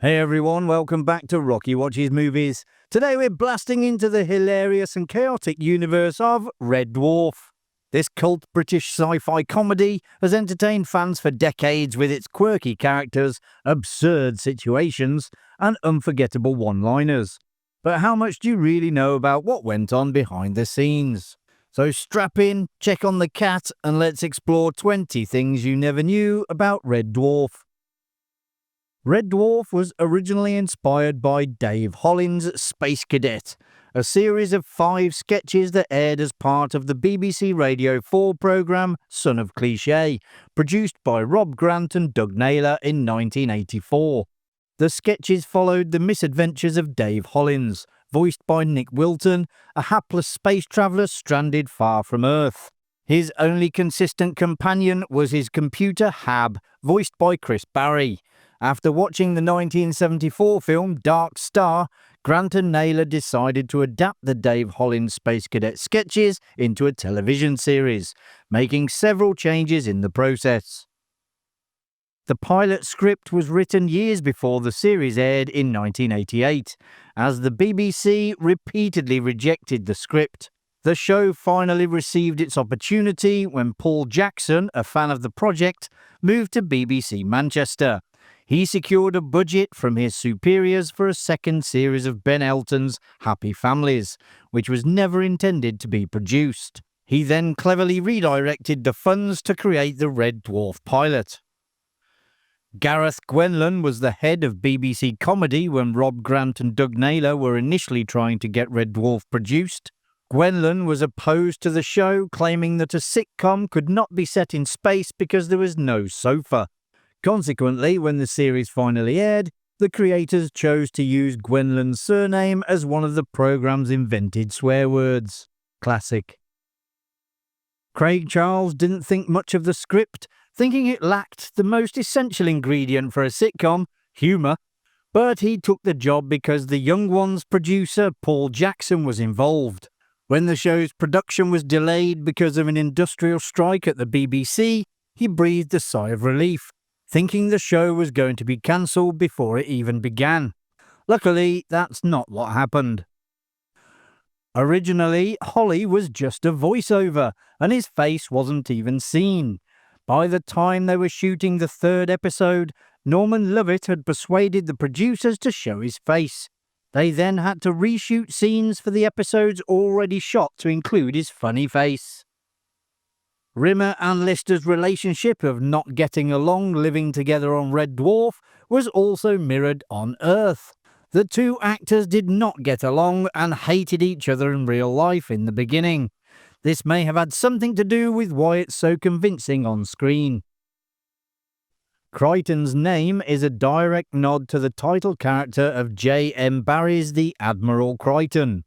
Hey everyone, welcome back to Rocky Watches Movies. Today we're blasting into the hilarious and chaotic universe of Red Dwarf. This cult British sci-fi comedy has entertained fans for decades with its quirky characters, absurd situations, and unforgettable one-liners. But how much do you really know about what went on behind the scenes? So strap in, check on the cat, and let's explore 20 things you never knew about Red Dwarf. Red Dwarf was originally inspired by Dave Holland's Space Cadet, a series of 5 sketches that aired as part of the BBC Radio 4 programme Son of Cliché, produced by Rob Grant and Doug Naylor in 1984. The sketches followed the misadventures of Dave Hollins, voiced by Nick Wilton, a hapless space traveller stranded far from Earth. His only consistent companion was his computer Hab, voiced by Chris Barry. After watching the 1974 film Dark Star, Grant and Naylor decided to adapt the Dave Hollins Space Cadet sketches into a television series, making several changes in the process. The pilot script was written years before the series aired in 1988, as the BBC repeatedly rejected the script. The show finally received its opportunity when Paul Jackson, a fan of the project, moved to BBC Manchester. He secured a budget from his superiors for a second series of Ben Elton's Happy Families, which was never intended to be produced. He then cleverly redirected the funds to create the Red Dwarf pilot. Gareth Gwenlyn was the head of BBC Comedy when Rob Grant and Doug Naylor were initially trying to get Red Dwarf produced. Gwenlyn was opposed to the show, claiming that a sitcom could not be set in space because there was no sofa. Consequently, when the series finally aired, the creators chose to use Gwenlyn's surname as one of the programme's invented swear words. Classic. Craig Charles didn't think much of the script, thinking it lacked the most essential ingredient for a sitcom, humour, but he took the job because the Young Ones producer Paul Jackson was involved. When the show's production was delayed because of an industrial strike at the BBC, he breathed a sigh of relief, thinking the show was going to be cancelled before it even began. Luckily, that's not what happened. Originally, Holly was just a voiceover, and his face wasn't even seen. By the time they were shooting the 3rd episode, Norman Lovett had persuaded the producers to show his face. They then had to reshoot scenes for the episodes already shot to include his funny face. Rimmer and Lister's relationship of not getting along living together on Red Dwarf was also mirrored on Earth. The two actors did not get along and hated each other in real life in the beginning. This may have had something to do with why it's so convincing on screen. Kryten's name is a direct nod to the title character of J.M. Barrie's The Admiral Kryten.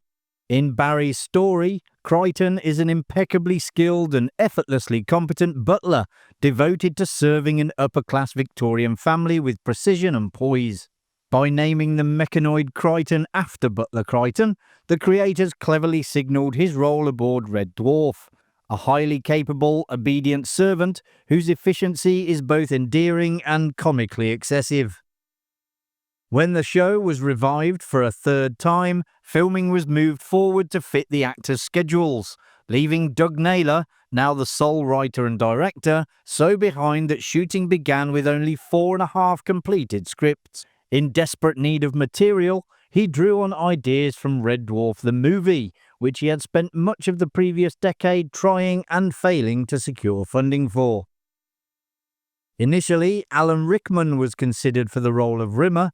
In Barrie's story, Kryten is an impeccably skilled and effortlessly competent butler, devoted to serving an upper-class Victorian family with precision and poise. By naming the mechanoid Kryten after Butler Kryten, the creators cleverly signalled his role aboard Red Dwarf, a highly capable, obedient servant whose efficiency is both endearing and comically excessive. When the show was revived for a 3rd time, filming was moved forward to fit the actors' schedules, leaving Doug Naylor, now the sole writer and director, so behind that shooting began with only 4.5 completed scripts. In desperate need of material, he drew on ideas from Red Dwarf the movie, which he had spent much of the previous decade trying and failing to secure funding for. Initially, Alan Rickman was considered for the role of Rimmer,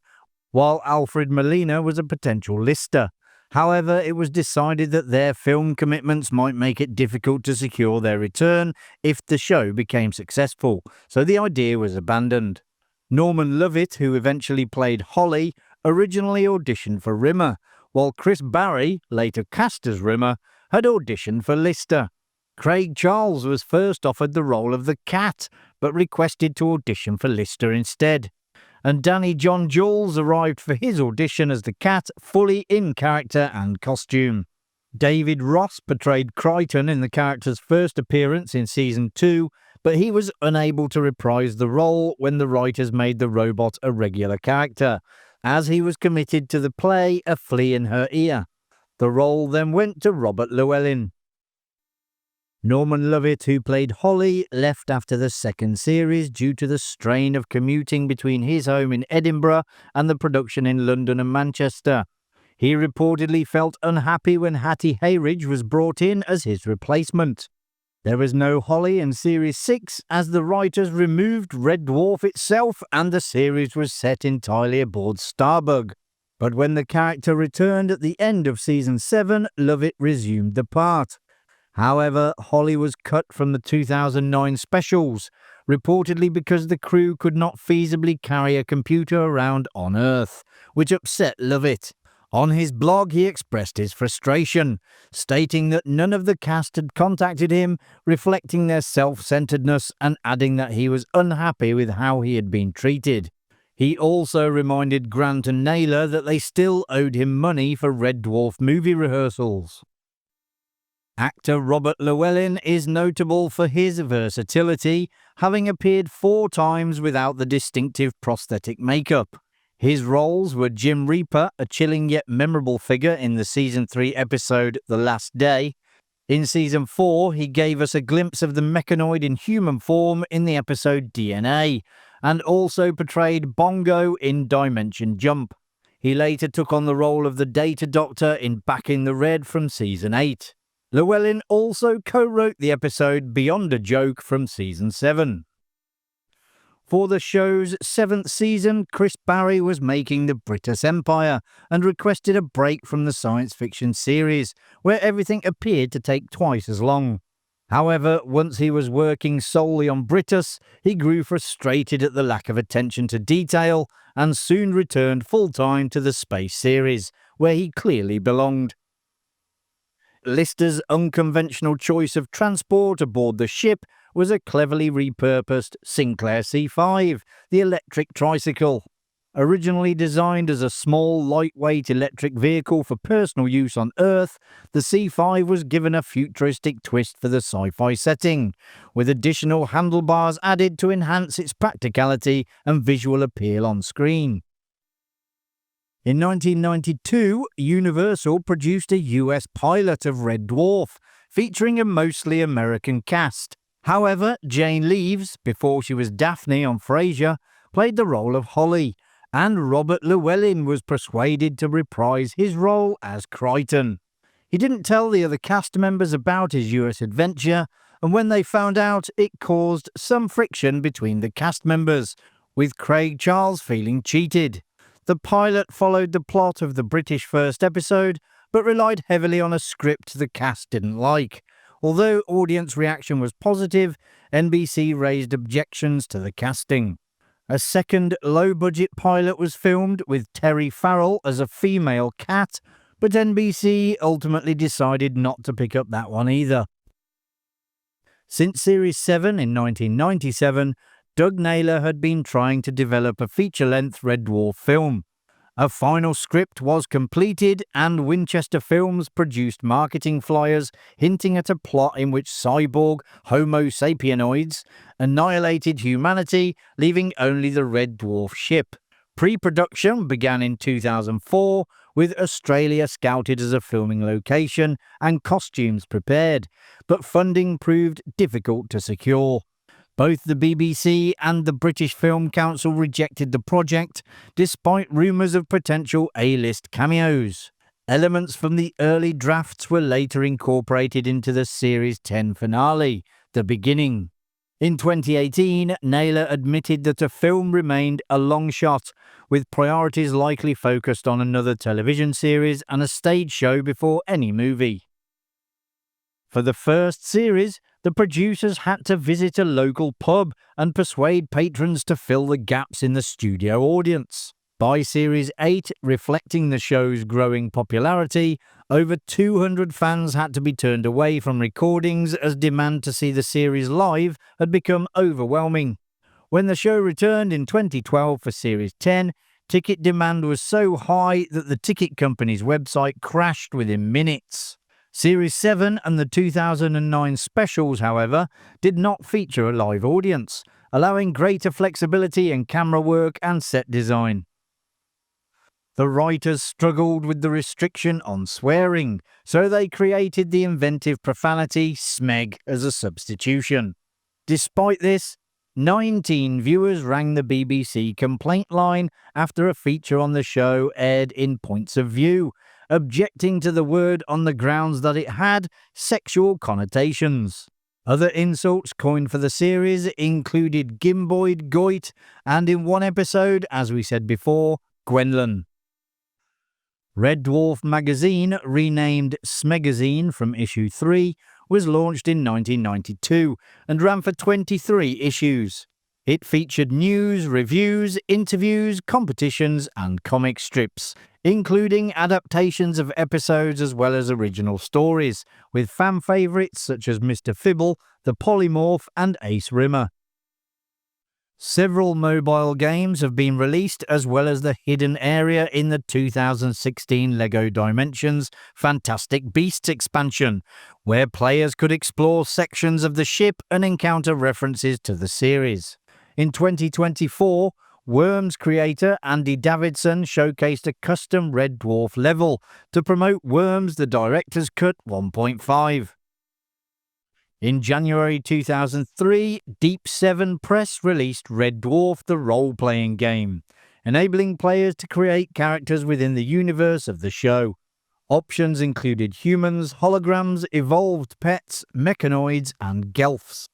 while Alfred Molina was a potential Lister. However, it was decided that their film commitments might make it difficult to secure their return if the show became successful, so the idea was abandoned. Norman Lovett, who eventually played Holly, originally auditioned for Rimmer, while Chris Barry, later cast as Rimmer, had auditioned for Lister. Craig Charles was first offered the role of the Cat, but requested to audition for Lister instead. And Danny John Jules arrived for his audition as the Cat, fully in character and costume. David Ross portrayed Kryten in the character's first appearance in Season 2, but he was unable to reprise the role when the writers made the robot a regular character. as he was committed to the play A Flea in Her Ear. The role then went to Robert Llewellyn. Norman Lovett, who played Holly, left after the second series due to the strain of commuting between his home in Edinburgh and the production in London and Manchester. He reportedly felt unhappy when Hattie Hayridge was brought in as his replacement. There was no Holly in Series 6 as the writers removed Red Dwarf itself and the series was set entirely aboard Starbug. But when the character returned at the end of Season 7, Lovett resumed the part. However, Holly was cut from the 2009 specials, reportedly because the crew could not feasibly carry a computer around on Earth, which upset Lovett. On his blog, he expressed his frustration, stating that none of the cast had contacted him, reflecting their self-centeredness and adding that he was unhappy with how he had been treated. He also reminded Grant and Naylor that they still owed him money for Red Dwarf movie rehearsals. Actor Robert Llewellyn is notable for his versatility, having appeared 4 times without the distinctive prosthetic makeup. His roles were Jim Reaper, a chilling yet memorable figure in the Season 3 episode The Last Day. In Season 4, he gave us a glimpse of the mechanoid in human form in the episode DNA, and also portrayed Bongo in Dimension Jump. He later took on the role of the Data Doctor in Back in the Red from Season 8. Llewellyn also co-wrote the episode Beyond a Joke from Season 7. For the show's 7th season, Chris Barrie was making the British Empire and requested a break from the science fiction series, where everything appeared to take twice as long. However, once he was working solely on Britus, he grew frustrated at the lack of attention to detail and soon returned full-time to the space series, where he clearly belonged. Lister's unconventional choice of transport aboard the ship was a cleverly repurposed Sinclair C5, the electric tricycle. Originally designed as a small, lightweight electric vehicle for personal use on Earth, the C5 was given a futuristic twist for the sci-fi setting, with additional handlebars added to enhance its practicality and visual appeal on screen. In 1992, Universal produced a US pilot of Red Dwarf, featuring a mostly American cast. However, Jane Leaves, before she was Daphne on Frasier, played the role of Holly, and Robert Llewellyn was persuaded to reprise his role as Kryten. He didn't tell the other cast members about his US adventure, and when they found out, it caused some friction between the cast members, with Craig Charles feeling cheated. The pilot followed the plot of the British first episode, but relied heavily on a script the cast didn't like. Although audience reaction was positive, NBC raised objections to the casting. A second low-budget pilot was filmed with Terry Farrell as a female cat, but NBC ultimately decided not to pick up that one either. Since Series 7 in 1997, Doug Naylor had been trying to develop a feature-length Red Dwarf film. A final script was completed, and Winchester Films produced marketing flyers hinting at a plot in which cyborg Homo sapienoids annihilated humanity, leaving only the Red Dwarf ship. Pre-production began in 2004, with Australia scouted as a filming location and costumes prepared, but funding proved difficult to secure. Both the BBC and the British Film Council rejected the project, despite rumours of potential A-list cameos. Elements from the early drafts were later incorporated into the Series 10 finale, The Beginning. In 2018, Naylor admitted that a film remained a long shot, with priorities likely focused on another television series and a stage show before any movie. For the first series, the producers had to visit a local pub and persuade patrons to fill the gaps in the studio audience. By Series 8, reflecting the show's growing popularity, over 200 fans had to be turned away from recordings as demand to see the series live had become overwhelming. When the show returned in 2012 for Series 10, ticket demand was so high that the ticket company's website crashed within minutes. Series 7 and the 2009 specials, however, did not feature a live audience, allowing greater flexibility in camera work and set design. The writers struggled with the restriction on swearing, so they created the inventive profanity smeg as a substitution. Despite this, 19 viewers rang the BBC complaint line after a feature on the show aired in Points of View, objecting to the word on the grounds that it had sexual connotations. Other insults coined for the series included Gimboid, Goit, and in one episode, as we said before, Gwenlyn. Red Dwarf magazine, renamed Smegazine from issue 3, was launched in 1992 and ran for 23 issues. It featured news, reviews, interviews, competitions, and comic strips, including adaptations of episodes as well as original stories, with fan favourites such as Mr. Fibble, the Polymorph, and Ace Rimmer. Several mobile games have been released, as well as the hidden area in the 2016 LEGO Dimensions Fantastic Beasts expansion, where players could explore sections of the ship and encounter references to the series. In 2024, Worms creator Andy Davidson showcased a custom Red Dwarf level to promote Worms the Director's Cut 1.5. In January 2003, Deep 7 Press released Red Dwarf the role-playing game, enabling players to create characters within the universe of the show. Options included humans, holograms, evolved pets, mechanoids, and gelfs.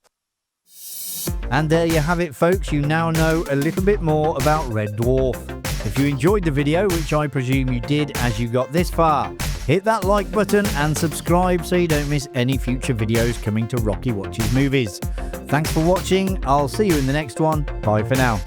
And there you have it, folks. You now know a little bit more about Red Dwarf. If you enjoyed the video, which I presume you did as you got this far, hit that like button and subscribe so you don't miss any future videos coming to Rocky Watches Movies. Thanks for watching. I'll see you in the next one. Bye for now.